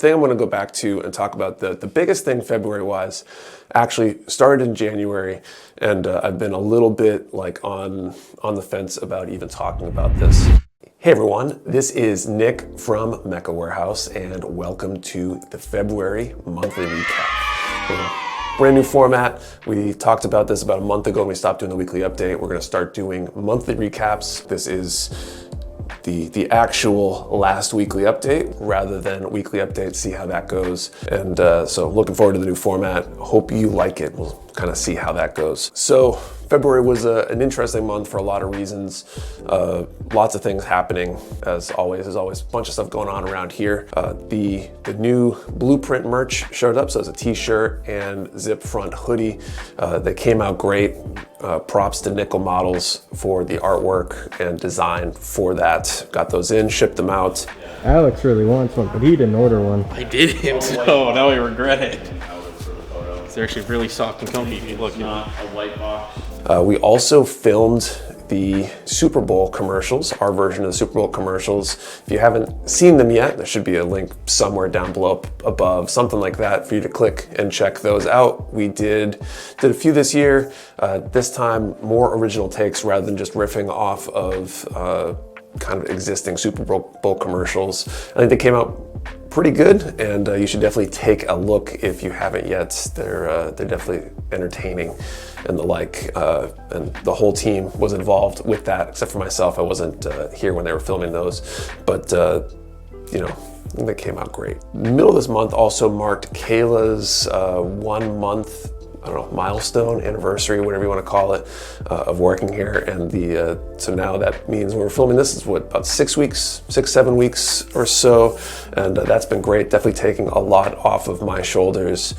thing I'm gonna go back to and talk about, the biggest thing February-wise actually started in January, and I've been a little bit like on the fence about even talking about this. Hey everyone, this is Nick from Mecca Warehouse, and welcome to the February monthly recap. Brand new format. We talked about this about a month ago when we stopped doing the weekly update. We're gonna start doing monthly recaps. This is the actual last weekly update rather than weekly update, see how that goes. And so looking forward to the new format. Hope you like it. We'll kind of see how that goes. So February was an interesting month for a lot of reasons. Lots of things happening, as always. There's always a bunch of stuff going on around here. The new Blueprint merch showed up, so it's a t-shirt and zip front hoodie. They came out great. Props to Nickel Models for the artwork and design for that. Got those in, shipped them out. Alex really wants one, but he didn't order one. I didn't, so now I regret it. They're actually really soft and comfy if you look. Not a white box. We also filmed the Super Bowl commercials, our version of the Super Bowl commercials. If you haven't seen them yet, there should be a link somewhere down below, above, something like that for you to click and check those out. We did a few this year. This time, more original takes rather than just riffing off of kind of existing Super Bowl commercials. I think they came out pretty good, and you should definitely take a look if you haven't yet. They're definitely entertaining and the like, and the whole team was involved with that, except for myself. I wasn't here when they were filming those, but you know, they came out great. Middle of this month also marked Kayla's 1 month, I don't know, milestone, anniversary, whatever you want to call it, of working here. And so now that means when we're filming this is what, about 6 weeks, 7 weeks or so. And that's been great, definitely taking a lot off of my shoulders,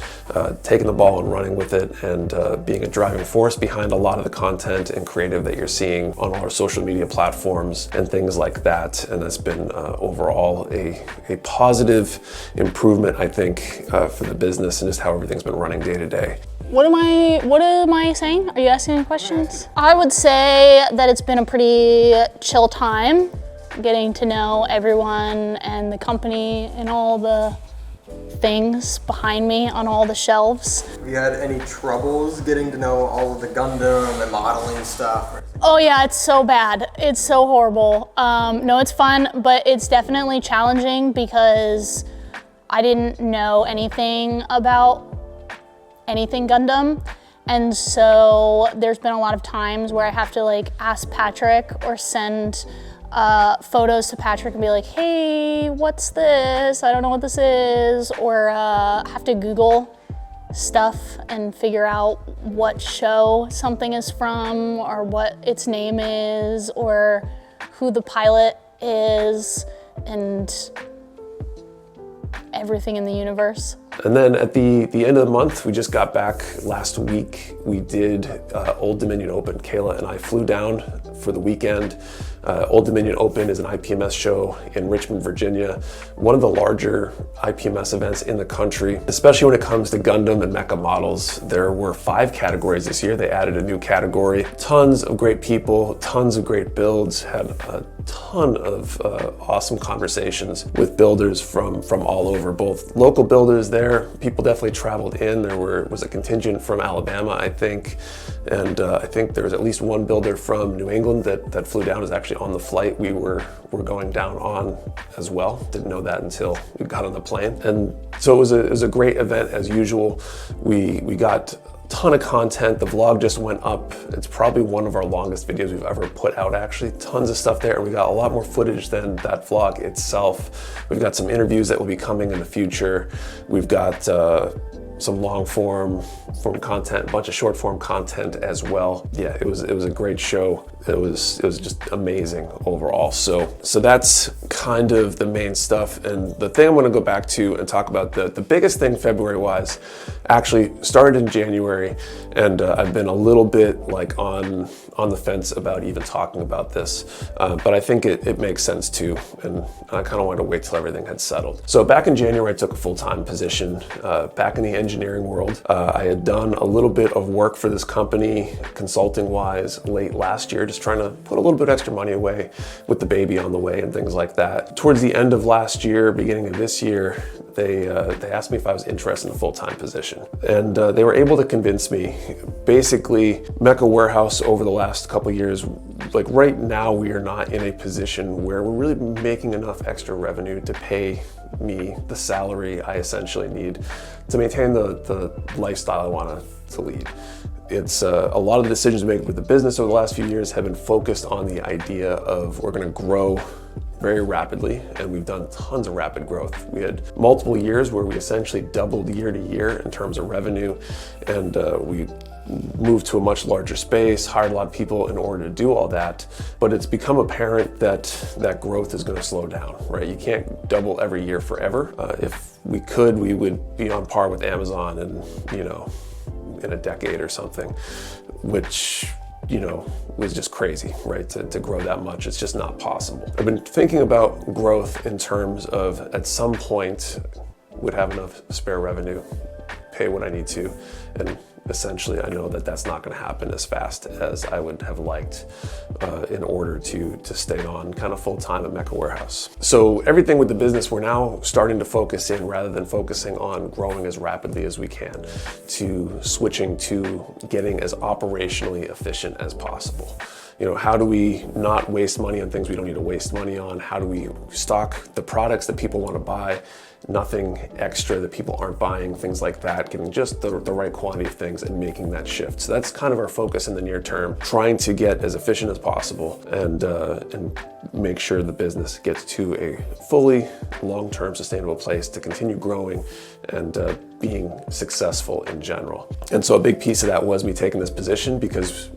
taking the ball and running with it, and being a driving force behind a lot of the content and creative that you're seeing on all our social media platforms and things like that. And that's been overall a positive improvement, I think, for the business and just how everything's been running day to day. What am I saying? Are you asking any questions? I would say that it's been a pretty chill time, getting to know everyone and the company and all the things behind me on all the shelves. Have you had any troubles getting to know all of the Gundam and modeling stuff? Oh yeah, it's so bad. It's so horrible. No, it's fun, but it's definitely challenging because I didn't know anything about anything Gundam, and so there's been a lot of times where I have to like ask Patrick or send photos to Patrick and be like, hey, what's this? I don't know what this is, or have to Google stuff and figure out what show something is from, or what its name is, or who the pilot is, and everything in the universe. And then at the end of the month, we just got back last week. We did Old Dominion Open. Kayla and I flew down for the weekend. Old Dominion Open is an IPMS show in Richmond, Virginia. One of the larger IPMS events in the country, especially when it comes to Gundam and mecha models. There were 5 categories this year. They added a new category. Tons of great people, tons of great builds, had a ton of awesome conversations with builders from all over, both local builders there. People definitely traveled in. There was a contingent from Alabama, I think, and I think there was at least one builder from New England that flew down. Is actually on the flight we were going down on as well. Didn't know that until we got on the plane. And so it was a great event as usual. We got a ton of content. The vlog just went up. It's probably one of our longest videos we've ever put out, actually. Tons of stuff there. We got a lot more footage than that vlog itself. We've got some interviews that will be coming in the future. We've got some long form content, a bunch of short form content as well. Yeah, it was a great show. It was just amazing overall. So that's kind of the main stuff. And the thing I'm going to go back to and talk about, the biggest thing February wise actually started in January, and I've been a little bit like on the fence about even talking about this, but I think it makes sense too, and I kind of wanted to wait till everything had settled. So back in January, I took a full-time position back in the engineering world. I had done a little bit of work for this company, consulting-wise, late last year, just trying to put a little bit extra money away with the baby on the way and things like that. Towards the end of last year, beginning of this year, they asked me if I was interested in a full-time position. And they were able to convince me. Basically, Mecca Warehouse over the last couple of years, like right now, we are not in a position where we're really making enough extra revenue to pay me the salary I essentially need to maintain the lifestyle I want to lead. It's a lot of the decisions we make with the business over the last few years have been focused on the idea of we're going to grow very rapidly, and we've done tons of rapid growth. We had multiple years where we essentially doubled year to year in terms of revenue, and we moved to a much larger space, hired a lot of people in order to do all that. But it's become apparent that that growth is going to slow down, right? You can't double every year forever. If we could, we would be on par with Amazon in a decade or something, which was just crazy, right? To grow that much, it's just not possible. I've been thinking about growth in terms of at some point would have enough spare revenue, pay what I need to, and essentially I know that that's not going to happen as fast as I would have liked in order to stay on kind of full-time at Mecca Warehouse. So everything with the business, we're now starting to focus in, rather than focusing on growing as rapidly as we can, to switching to getting as operationally efficient as possible. How do we not waste money on things we don't need to waste money on? How do we stock the products that people want to buy? Nothing extra that people aren't buying, things like that, getting just the right quantity of things and making that shift. So that's kind of our focus in the near term, trying to get as efficient as possible and make sure the business gets to a fully long-term sustainable place to continue growing and being successful in general. And so a big piece of that was me taking this position, because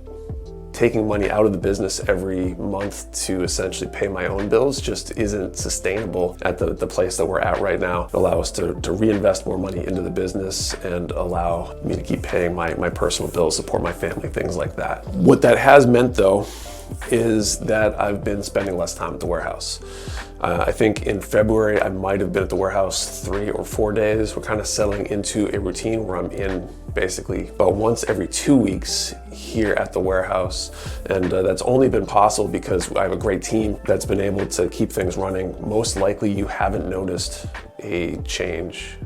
taking money out of the business every month to essentially pay my own bills just isn't sustainable at the place that we're at right now. Allow us to reinvest more money into the business and allow me to keep paying my personal bills, support my family, things like that. What that has meant though is that I've been spending less time at the warehouse. I think in February, I might have been at the warehouse 3 or 4 days. We're kind of settling into a routine where I'm in basically about once every 2 weeks here at the warehouse. And that's only been possible because I have a great team that's been able to keep things running. Most likely you haven't noticed a change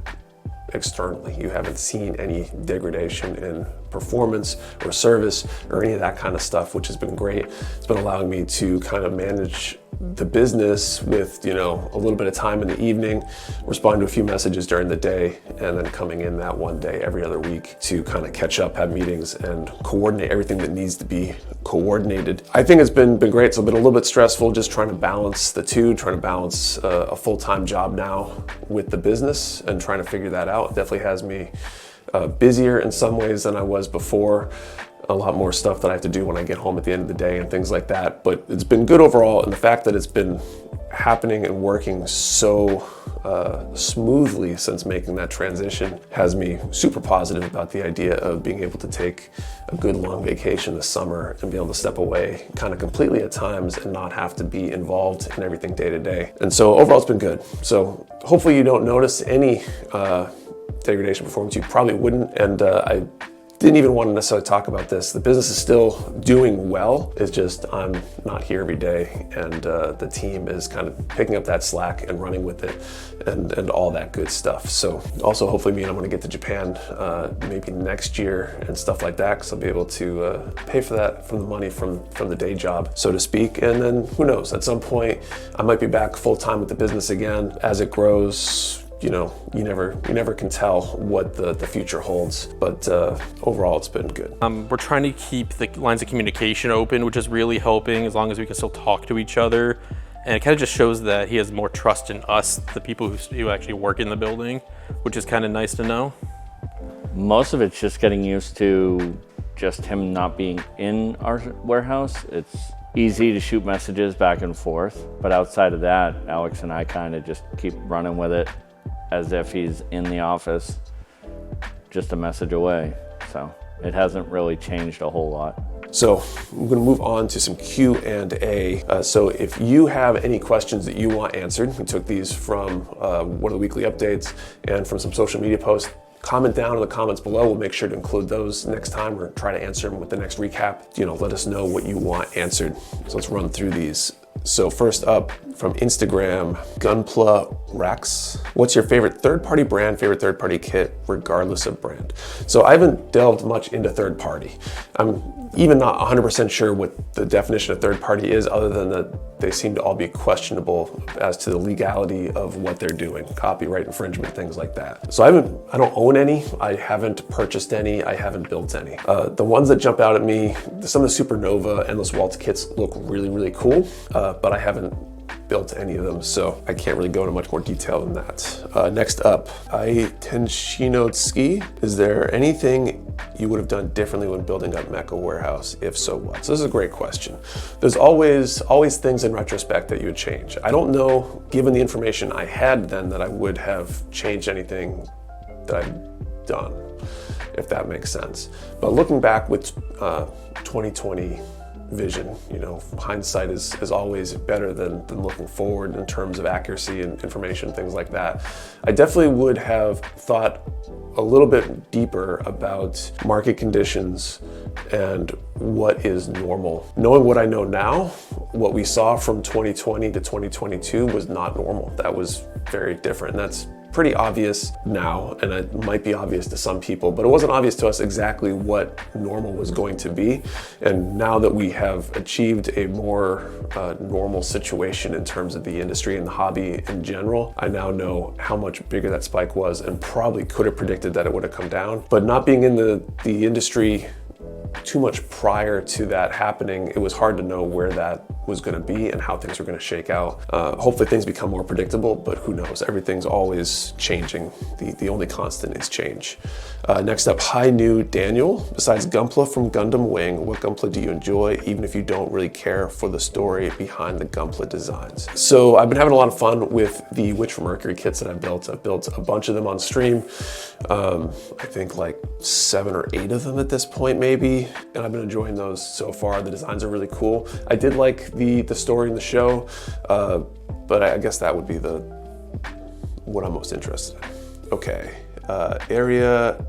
externally. You haven't seen any degradation in performance or service or any of that kind of stuff, which has been great. It's been allowing me to kind of manage the business with, a little bit of time in the evening, respond to a few messages during the day, and then coming in that one day every other week to kind of catch up, have meetings, and coordinate everything that needs to be coordinated. I think it's been great. It's been a little bit stressful just trying to balance the two, trying to balance a full-time job now with the business and trying to figure that out. It definitely has me busier in some ways than I was before. A lot more stuff that I have to do when I get home at the end of the day and things like that. But it's been good overall, and the fact that it's been happening and working so smoothly since making that transition has me super positive about the idea of being able to take a good long vacation this summer and be able to step away kind of completely at times and not have to be involved in everything day to day. And so overall it's been good. So hopefully you don't notice any degradation performance. You probably wouldn't, and I didn't even want to necessarily talk about this. The business is still doing well. It's just I'm not here every day, and the team is kind of picking up that slack and running with it and all that good stuff. So also hopefully me and I'm going to get to Japan maybe next year and stuff like that, because I'll be able to pay for that from the money from the day job, so to speak. And then who knows, at some point I might be back full time with the business again as it grows. You never can tell what the future holds, but overall it's been good. We're trying to keep the lines of communication open, which is really helping, as long as we can still talk to each other. And it kind of just shows that he has more trust in us, the people who actually work in the building, which is kind of nice to know. Most of it's just getting used to just him not being in our warehouse. It's easy to shoot messages back and forth, but outside of that, Alex and I kind of just keep running with it as if he's in the office, just a message away. So it hasn't really changed a whole lot. So I'm going to move on to some Q&A. So if you have any questions that you want answered, we took these from one of the weekly updates and from some social media posts. comment down in the comments below. We'll make sure to include those next time or try to answer them with the next recap. Let us know what you want answered. So let's run through these. So first up from Instagram, Gunpla Rex. What's your favorite third-party brand, favorite third-party kit, regardless of brand? So I haven't delved much into third-party. I'm even not 100% sure what the definition of third-party is, other than that they seem to all be questionable as to the legality of what they're doing, copyright infringement, things like that. So I don't own any, I haven't purchased any, I haven't built any. The ones that jump out at me, some of the Supernova Endless Waltz kits look really, really cool, but I haven't built any of them, so I can't really go into much more detail than that. Next up, Tenshinoski. Is there anything you would have done differently when building up Mecha Warehouse? If so, what? So this is a great question. There's always things in retrospect that you would change. I don't know, given the information I had then, that I would have changed anything that I've done, if that makes sense. But looking back with 2020 vision, hindsight is always better than looking forward in terms of accuracy and information, things like that. I definitely would have thought a little bit deeper about market conditions and what is normal. Knowing what I know now, what we saw from 2020 to 2022 was not normal. That was very different. And that's pretty obvious now, and it might be obvious to some people, but it wasn't obvious to us exactly what normal was going to be. And now that we have achieved a more normal situation in terms of the industry and the hobby in general, I now know how much bigger that spike was, and probably could have predicted that it would have come down. But not being in the industry too much prior to that happening, it was hard to know where that was going to be and how things were going to shake out. Hopefully things become more predictable, but who knows? Everything's always changing. The only constant is change. Next up, Hi New Daniel. Besides Gunpla from Gundam Wing, what Gunpla do you enjoy, even if you don't really care for the story behind the Gunpla designs? So I've been having a lot of fun with the Witch from Mercury kits that I've built. I've built a bunch of them on stream. I think like 7 or 8 of them at this point, maybe. And I've been enjoying those so far. The designs are really cool. I did like the story in the show, but I guess that would be what I'm most interested in. Okay, Area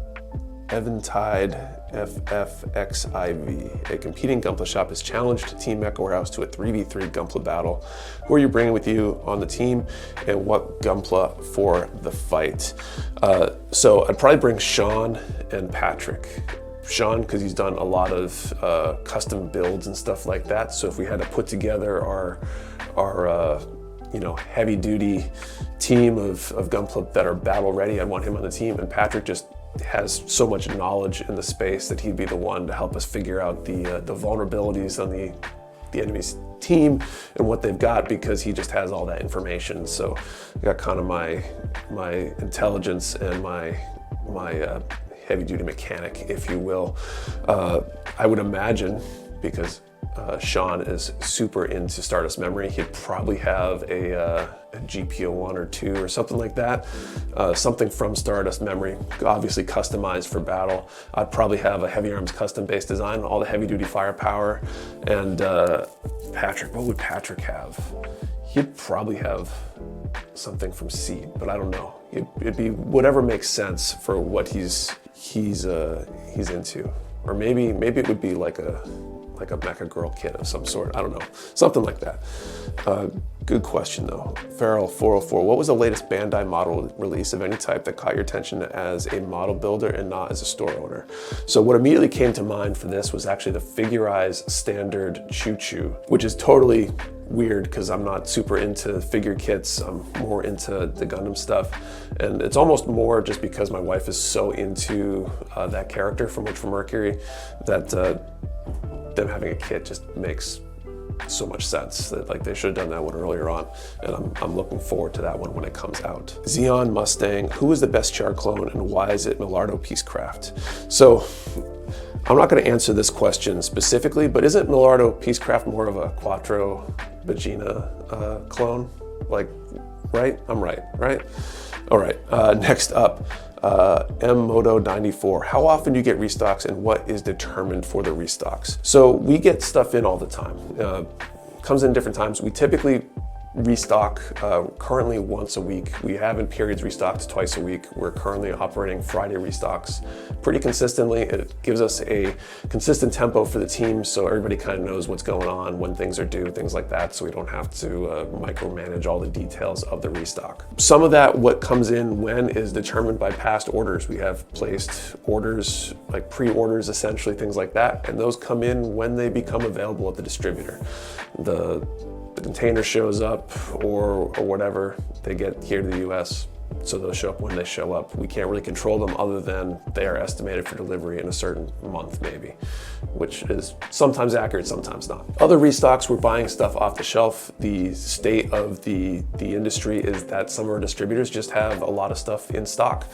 Eventide FFXIV. A competing Gunpla shop has challenged Team Mecha Warehouse to a 3v3 Gunpla battle. Who are you bringing with you on the team, and what Gunpla for the fight? So I'd probably bring Sean and Patrick. Sean, because he's done a lot of custom builds and stuff like that. So if we had to put together our heavy duty team of Gunpla that are battle ready, I'd want him on the team. And Patrick just has so much knowledge in the space that he'd be the one to help us figure out the vulnerabilities on the enemy's team and what they've got, because he just has all that information. So I got kind of my intelligence and my heavy-duty mechanic, if you will. I would imagine, because Sean is super into Stardust Memory, he'd probably have a GPO1 or 2 or something like that. Something from Stardust Memory, obviously customized for battle. I'd probably have a Heavy Arms custom-based design, all the heavy-duty firepower. And Patrick, what would Patrick have? He'd probably have something from Seed, but I don't know. It'd be whatever makes sense for what he's into, or maybe it would be like a Mecha Girl kit of some sort. I don't know, something like that. Good question though. Farrell 404. What was the latest Bandai model release of any type that caught your attention as a model builder and not as a store owner? So what immediately came to mind for this was actually the Figurize standard Choo Choo, which is totally weird because I'm not super into figure kits. I'm more into the Gundam stuff, and it's almost more just because my wife is so into that character from Witch from Mercury that them having a kit just makes so much sense. That like they should have done that one earlier on, and I'm looking forward to that one when it comes out. Xeon Mustang. Who is the best Char clone, and why is it Millardo Peacecraft? So I'm not going to answer this question specifically, but isn't Millardo Peacecraft more of a Quattro Vagina clone? Like, right? I'm right? All right, next up, Moto94. How often do you get restocks, and what is determined for the restocks? So we get stuff in all the time. Comes in different times. We typically restock currently once a week. We have in periods restocked twice a week. We're currently operating Friday restocks pretty consistently. It gives us a consistent tempo for the team so everybody kind of knows what's going on, when things are due, things like that, so we don't have to micromanage all the details of the restock. Some of that, what comes in when, is determined by past orders. We have placed orders, like pre-orders essentially, things like that, and those come in when they become available at the distributor. The container shows up or whatever, they get here to the US, so they'll show up when they show up. We can't really control them other than they are estimated for delivery in a certain month maybe, which is sometimes accurate, sometimes not. Other restocks, we're buying stuff off the shelf. The state of the industry is that some of our distributors just have a lot of stuff in stock.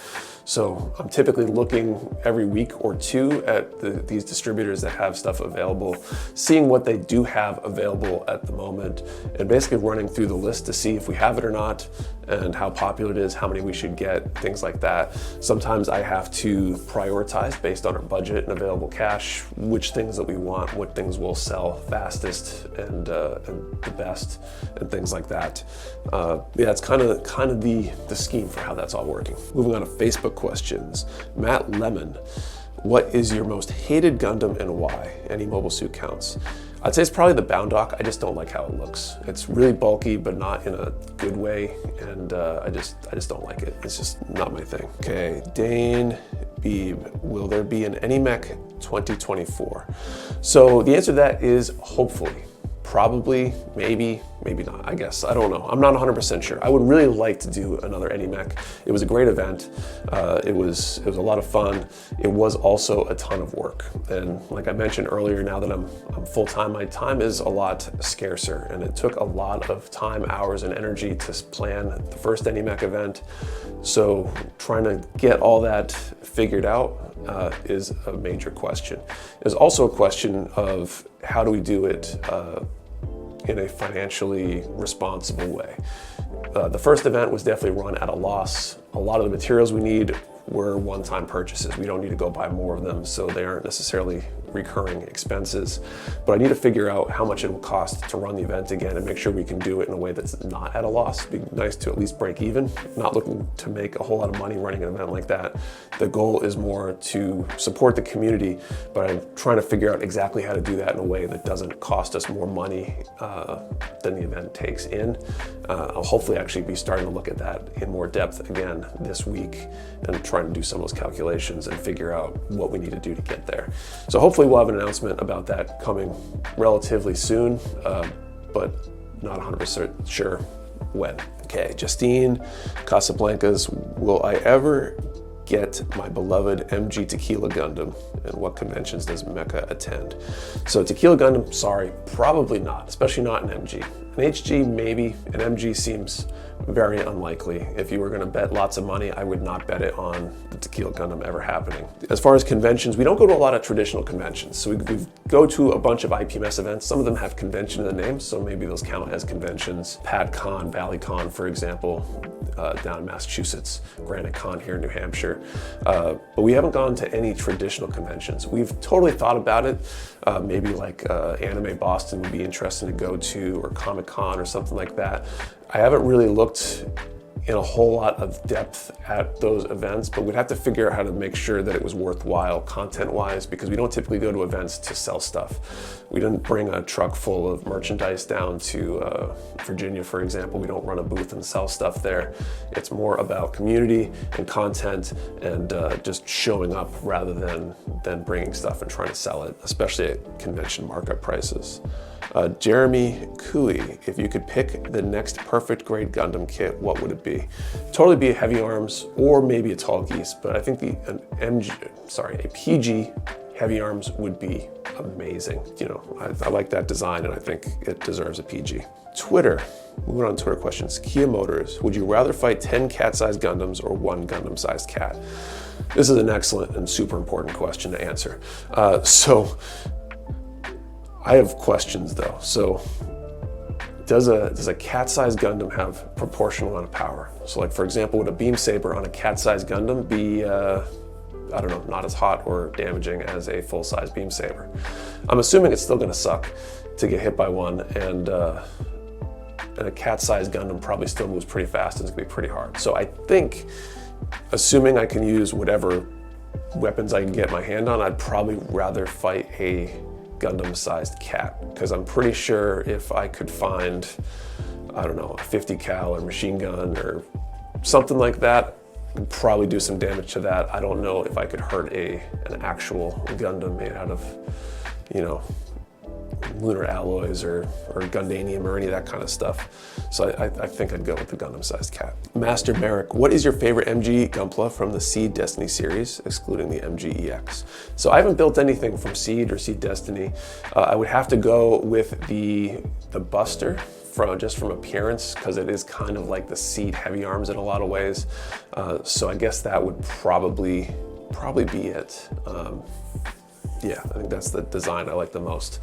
So I'm typically looking every week or two at these distributors that have stuff available, seeing what they do have available at the moment, and basically running through the list to see if we have it or not, and how popular it is, how many we should get, things like that. Sometimes I have to prioritize based on our budget and available cash, which things that we want, what things will sell fastest and the best, and things like that. Yeah, it's kind of the scheme for how that's all working. Moving on to Facebook questions. Matt Lemon, what is your most hated Gundam and why? Any mobile suit counts. I'd say it's probably the Boundock. I just don't like how it looks. It's really bulky, but not in a good way, and I just don't like it. It's just not my thing. Okay, Dane Beeb, will there be an AnyMech 2024? So the answer to that is hopefully. Probably, maybe not, I guess. I don't know. I'm not 100% sure. I would really like to do another AnyMech. It was a great event. It was a lot of fun. It was also a ton of work. And like I mentioned earlier, now that I'm full-time, my time is a lot scarcer. And it took a lot of time, hours, and energy to plan the first AnyMech event. So trying to get all that figured out is a major question. There's also a question of how do we do it in a financially responsible way. The first event was definitely run at a loss. A lot of the materials we need were one-time purchases. We don't need to go buy more of them, so they aren't necessarily recurring expenses. But I need to figure out how much it will cost to run the event again and make sure we can do it in a way that's not at a loss. It'd be nice to at least break even. Not looking to make a whole lot of money running an event like that. The goal is more to support the community, but I'm trying to figure out exactly how to do that in a way that doesn't cost us more money than the event takes in. I'll hopefully actually be starting to look at that in more depth again this week and trying to do some of those calculations and figure out what we need to do to get there. So hopefully we'll have an announcement about that coming relatively soon, but not 100% sure when. Okay, Justine Casablancas, will I ever get my beloved MG Tequila Gundam, and what conventions does Mecha attend? So Tequila Gundam, sorry, probably not, especially not an MG. An HG maybe, an MG seems very unlikely. If you were gonna bet lots of money, I would not bet it on the Tequila Gundam ever happening. As far as conventions, we don't go to a lot of traditional conventions. So we go to a bunch of IPMS events. Some of them have convention in the name, so maybe those count as conventions. PatCon, ValleyCon, for example, down in Massachusetts, Granite Con here in New Hampshire. But we haven't gone to any traditional conventions. We've totally thought about it. Maybe like Anime Boston would be interesting to go to, or Comic Con or something like that. I haven't really looked in a whole lot of depth at those events, but we'd have to figure out how to make sure that it was worthwhile content-wise, because we don't typically go to events to sell stuff. We didn't bring a truck full of merchandise down to Virginia, for example. We don't run a booth and sell stuff there. It's more about community and content and just showing up rather than bringing stuff and trying to sell it, especially at convention markup prices. Jeremy Cooey, if you could pick the next perfect grade Gundam kit, what would it be? Totally be a heavy arms or maybe a tall geese, but I think a PG heavy arms would be amazing. You know, I like that design and I think it deserves a PG. Twitter, moving on to Twitter questions. Kia Motors, would you rather fight 10 cat-sized Gundams or one Gundam-sized cat? This is an excellent and super important question to answer. So I have questions though. So does a cat-sized Gundam have proportional amount of power? So like, for example, would a beam saber on a cat-sized Gundam be, I don't know, not as hot or damaging as a full-size beam saber? I'm assuming it's still gonna suck to get hit by one, and and a cat-sized Gundam probably still moves pretty fast and it's gonna be pretty hard. So I think, assuming I can use whatever weapons I can get my hand on, I'd probably rather fight a Gundam-sized cat, because I'm pretty sure if I could find, I don't know, a 50 cal or machine gun or something like that, I'd probably do some damage to that. I don't know if I could hurt an actual Gundam made out of, you know, lunar alloys or Gundanium or any of that kind of stuff. So I think I'd go with the Gundam-sized cat. Master Merrick, what is your favorite MG Gunpla from the Seed Destiny series, excluding the MG-EX? So I haven't built anything from Seed or Seed Destiny. I would have to go with the Buster, just from appearance, because it is kind of like the Seed heavy arms in a lot of ways. So I guess that would probably be it. Yeah, I think that's the design I like the most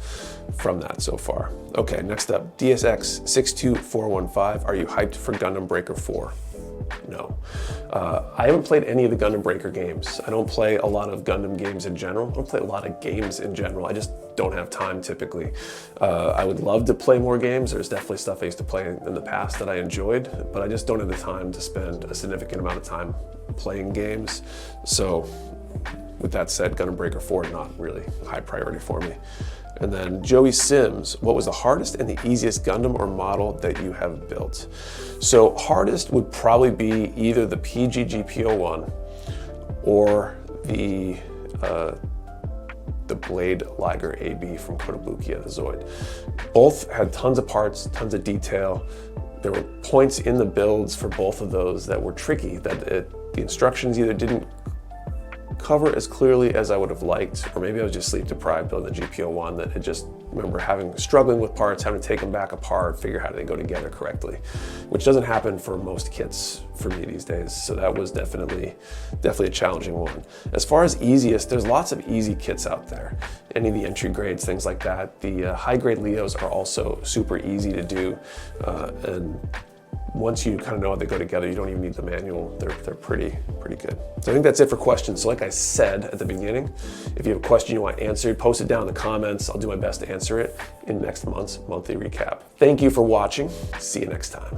from that so far. Okay, next up, DSX62415. Are you hyped for Gundam Breaker 4? No. I haven't played any of the Gundam Breaker games. I don't play a lot of Gundam games in general. I don't play a lot of games in general. I just don't have time typically. I would love to play more games. There's definitely stuff I used to play in the past that I enjoyed, but I just don't have the time to spend a significant amount of time playing games. So with that said, Gundam Breaker 4 is not really a high priority for me. And then Joey Sims, what was the hardest and the easiest Gundam or model that you have built? So hardest would probably be either the PG-GP01 or the Blade Liger AB from Kotobukiya, the Zoid. Both had tons of parts, tons of detail. There were points in the builds for both of those that were tricky, that the instructions either didn't cover as clearly as I would have liked, or maybe I was just sleep deprived building the GP01, that I just remember struggling with parts, having to take them back apart, figure how they go together correctly, which doesn't happen for most kits for me these days. So that was definitely a challenging one. As far as easiest, there's lots of easy kits out there. Any of the entry grades, things like that. The high grade Leos are also super easy to do, and once you kind of know how they go together, you don't even need the manual. They're pretty good. So I think that's it for questions. So like I said at the beginning, if you have a question you want answered, post it down in the comments. I'll do my best to answer it in next month's monthly recap. Thank you for watching. See you next time.